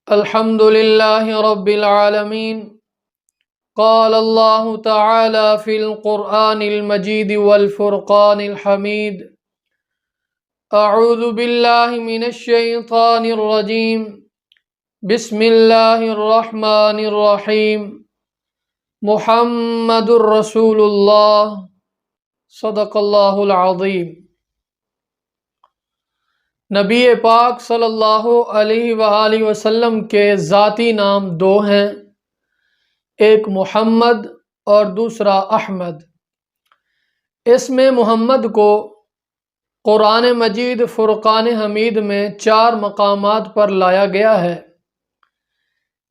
الحمد لله رب العالمين. قال الله تعالى في القرآن المجيد والفرقان الحميد: أعوذ بالله من الشيطان الرجيم. بسم الله الرحمن الرحيم. محمد رسول الله. صدق اللہ العظیم. نبی پاک صلی اللہ علیہ وآلہ وسلم کے ذاتی نام دو ہیں، ایک محمد اور دوسرا احمد. اس میں محمد کو قرآن مجید فرقان حمید میں 4 مقامات پر لایا گیا ہے.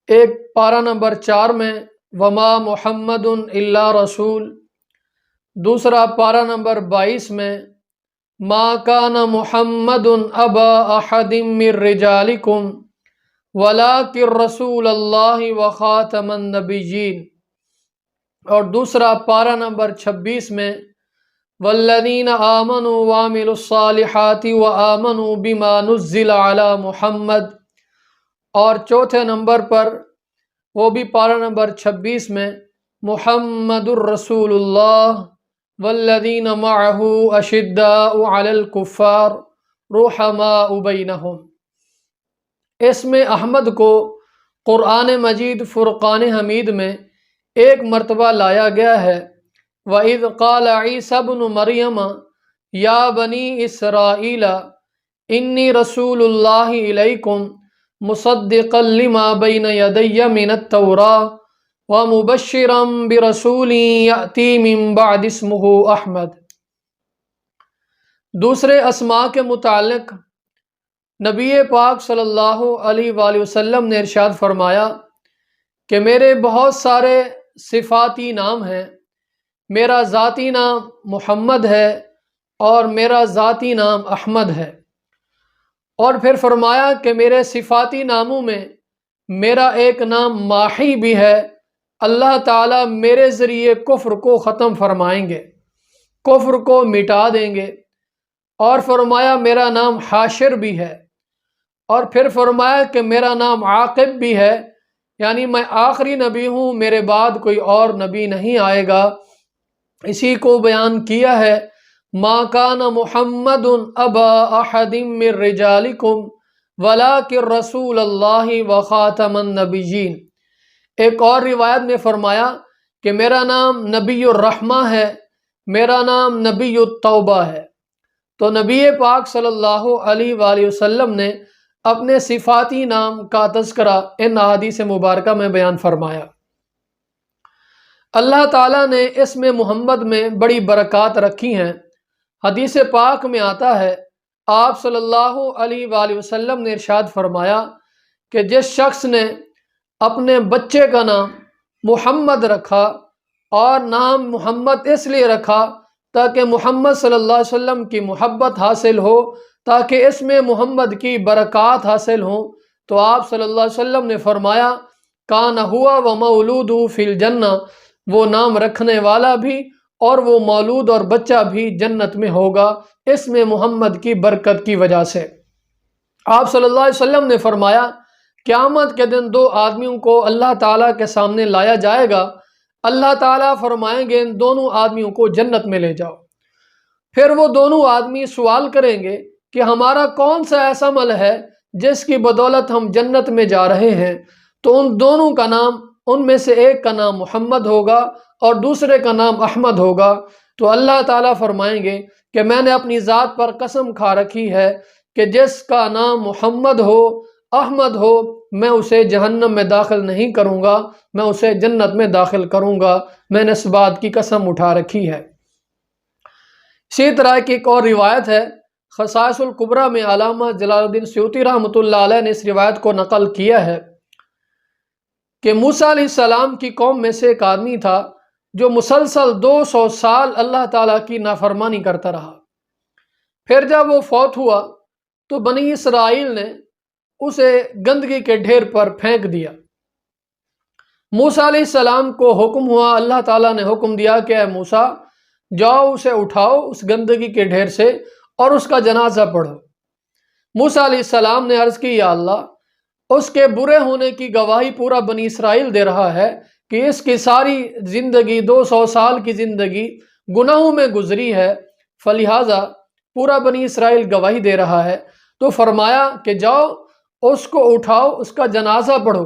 ایک پارہ نمبر 4 میں وما محمد الا رسول، دوسرا پارہ نمبر 22 میں ما کان محمد ابا احد من رجالکم ولکن رسول اللہ وخاتم النبیین، اور دوسرا پارہ نمبر 26 میں والذین آمنوا وعملوا الصالحات وآمنوا بما نزل علی محمد، اور چوتھے نمبر پر وہ بھی پارہ نمبر 26 میں محمد الرسول اللہ والذین معہ اشداء علی الکفار رحماء بینہم. اس میں احمد کو قرآن مجید فرقان حمید میں ایک مرتبہ لایا گیا ہے. وَإِذْ قَالَ عِيسَى ابْنُ مَرْيَمَ يَا بَنِي إِسْرَائِيلَ إِنِّي رَسُولُ اللَّهِ إِلَيْكُمْ مُصَدِّقًا لِمَا بَيْنَ يَدَيَّ مِنَ التَّوْرَاةِ وَمُبَشِّرًا بِرَسُولٍ يَأْتِي مِن بَعْدِ اسْمُهُ احمد. دوسرے اسماء کے متعلق نبی پاک صلی اللہ علیہ وآلہ وسلم نے ارشاد فرمایا کہ میرے بہت سارے صفاتی نام ہیں. میرا ذاتی نام محمد ہے اور میرا ذاتی نام احمد ہے. اور پھر فرمایا کہ میرے صفاتی ناموں میں میرا ایک نام ماحی بھی ہے. اللہ تعالیٰ میرے ذریعے کفر کو ختم فرمائیں گے، کفر کو مٹا دیں گے. اور فرمایا میرا نام حاشر بھی ہے. اور پھر فرمایا کہ میرا نام عاقب بھی ہے، یعنی میں آخری نبی ہوں، میرے بعد کوئی اور نبی نہیں آئے گا. اسی کو بیان کیا ہے ما کان محمد ابا احد من رجالکم ولکن رسول اللہ وخاتم النبیین. ایک اور روایت میں فرمایا کہ میرا نام نبی الرحمہ ہے، میرا نام نبی التوبہ ہے. تو نبی پاک صلی اللہ علیہ وآلہ وسلم نے اپنے صفاتی نام کا تذکرہ ان احادیث مبارکہ میں بیان فرمایا. اللہ تعالیٰ نے اس میں محمد میں بڑی برکات رکھی ہیں. حدیث پاک میں آتا ہے آپ صلی اللہ علیہ وآلہ وسلم نے ارشاد فرمایا کہ جس شخص نے اپنے بچے کا نام محمد رکھا، اور نام محمد اس لیے رکھا تاکہ محمد صلی اللہ علیہ وسلم کی محبت حاصل ہو، تاکہ اس میں محمد کی برکات حاصل ہوں، تو آپ صلی اللہ علیہ وسلم نے فرمایا کان ہوا و مولودہ فی الجنہ، وہ نام رکھنے والا بھی اور وہ مولود اور بچہ بھی جنت میں ہوگا، اس میں محمد کی برکت کی وجہ سے. آپ صلی اللہ علیہ وسلم نے فرمایا قیامت کے دن 2 آدمیوں کو اللہ تعالیٰ کے سامنے لایا جائے گا. اللہ تعالیٰ فرمائیں گے ان دونوں آدمیوں کو جنت میں لے جاؤ. پھر وہ دونوں آدمی سوال کریں گے کہ ہمارا کون سا ایسا عمل ہے جس کی بدولت ہم جنت میں جا رہے ہیں. تو ان دونوں کا نام، ان میں سے ایک کا نام محمد ہوگا اور دوسرے کا نام احمد ہوگا. تو اللہ تعالیٰ فرمائیں گے کہ میں نے اپنی ذات پر قسم کھا رکھی ہے کہ جس کا نام محمد ہو، احمد ہو، میں اسے جہنم میں داخل نہیں کروں گا، میں اسے جنت میں داخل کروں گا. میں نے اس بات کی قسم اٹھا رکھی ہے. اسی طرح کی ایک اور روایت ہے خصائص الکبریٰ میں علامہ جلال الدین سیوطی رحمۃ اللہ علیہ نے اس روایت کو نقل کیا ہے کہ موسیٰ علیہ السلام کی قوم میں سے ایک آدمی تھا جو مسلسل 200 سال اللہ تعالیٰ کی نافرمانی کرتا رہا. پھر جب وہ فوت ہوا تو بنی اسرائیل نے اسے گندگی کے ڈھیر پر پھینک دیا. موسیٰ علیہ السلام کو حکم ہوا، اللہ تعالیٰ نے حکم دیا کہ اے موسیٰ جاؤ اسے اٹھاؤ اس گندگی کے ڈھیر سے اور اس کا جنازہ پڑھو. موسیٰ علیہ السلام نے عرض کی یا اللہ اس کے برے ہونے کی گواہی پورا بنی اسرائیل دے رہا ہے کہ اس کی ساری زندگی 200 سال کی زندگی گناہوں میں گزری ہے، فلہذا پورا بنی اسرائیل گواہی دے رہا ہے۔ تو فرمایا کہ جاؤ اس کو اٹھاؤ، اس کا جنازہ پڑھو۔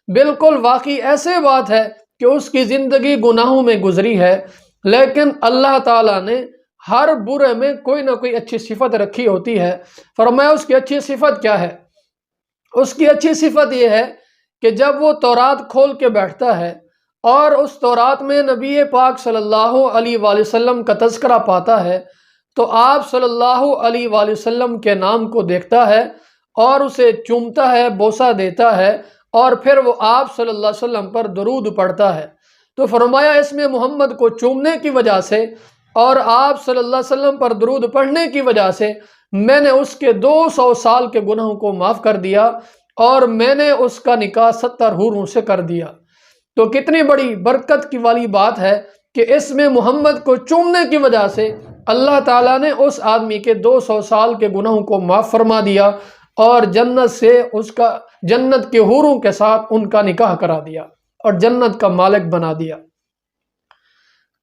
بالکل واقعی ایسے بات ہے کہ اس کی زندگی گناہوں میں گزری ہے، لیکن اللہ تعالیٰ نے ہر برے میں کوئی نہ کوئی اچھی صفت رکھی ہوتی ہے۔ فرمایا اس کی اچھی صفت کیا ہے؟ اس کی اچھی صفت یہ ہے کہ جب وہ تورات کھول کے بیٹھتا ہے اور اس تورات میں نبی پاک صلی اللہ علیہ وآلہ وسلم کا تذکرہ پاتا ہے تو آپ صلی اللہ علیہ وآلہ وسلم کے نام کو دیکھتا ہے اور اسے چومتا ہے، بوسہ دیتا ہے، اور پھر وہ آپ صلی اللہ علیہ وسلم پر درود پڑھتا ہے۔ تو فرمایا اس میں محمد کو چومنے کی وجہ سے اور آپ صلی اللہ علیہ وسلم پر درود پڑھنے کی وجہ سے میں نے اس کے 200 سال کے گناہوں کو معاف کر دیا اور میں نے اس کا نکاح 70 حوروں سے کر دیا۔ تو کتنی بڑی برکت کی والی بات ہے کہ اس میں محمد کو چومنے کی وجہ سے اللہ تعالیٰ نے اس آدمی کے 200 سال کے گناہوں کو معاف فرما دیا اور جنت سے اس کا جنت کے حوروں کے ساتھ ان کا نکاح کرا دیا اور جنت کا مالک بنا دیا۔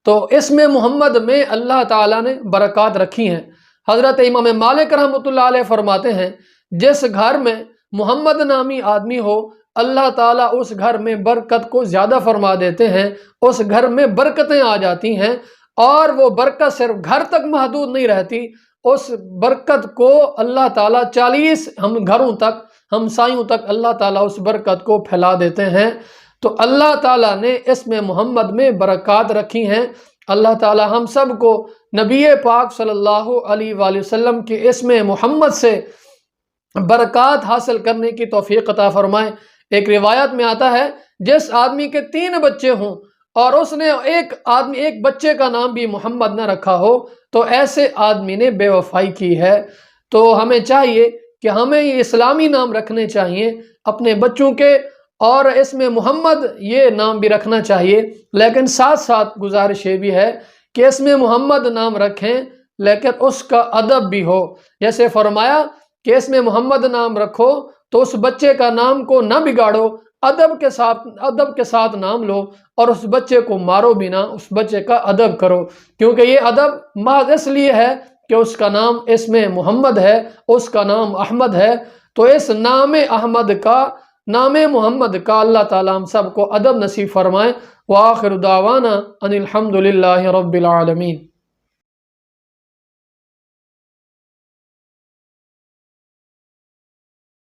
تو اس میں محمد میں اللہ تعالیٰ نے برکات رکھی ہیں۔ حضرت امام مالک رحمۃ اللہ علیہ فرماتے ہیں جس گھر میں محمد نامی آدمی ہو اللہ تعالیٰ اس گھر میں برکت کو زیادہ فرما دیتے ہیں، اس گھر میں برکتیں آ جاتی ہیں، اور وہ برکت صرف گھر تک محدود نہیں رہتی، اس برکت کو اللہ تعالیٰ 40 گھروں تک، ہمسایوں تک اللہ تعالیٰ اس برکت کو پھیلا دیتے ہیں۔ تو اللہ تعالیٰ نے اس میں محمد میں برکات رکھی ہیں۔ اللہ تعالیٰ ہم سب کو نبی پاک صلی اللہ علیہ وآلہ وسلم کے اسم محمد سے برکات حاصل کرنے کی توفیق عطا فرمائے۔ ایک روایت میں آتا ہے جس آدمی کے 3 بچے ہوں اور اس نے ایک بچے کا نام بھی محمد نہ رکھا ہو تو ایسے آدمی نے بے وفائی کی ہے۔ تو ہمیں چاہیے کہ ہمیں یہ اسلامی نام رکھنے چاہیے اپنے بچوں کے، اور اس میں محمد یہ نام بھی رکھنا چاہیے، لیکن ساتھ ساتھ گزارش یہ بھی ہے کہ اس میں محمد نام رکھیں لیکن اس کا ادب بھی ہو۔ جیسے فرمایا کہ اس میں محمد نام رکھو تو اس بچے کا نام کو نہ بگاڑو، ادب کے ساتھ نام لو، اور اس بچے کو مارو بھی نہ، اس بچے کا ادب کرو، کیونکہ یہ ادب محض اس لیے ہے کہ اس کا نام اس میں محمد ہے، اس کا نام احمد ہے۔ تو اس نام محمد کا اللہ تعالیٰ ہم سب کو ادب نصیب فرمائے۔ وآخر دعوانا ان الحمد للہ رب العالمین۔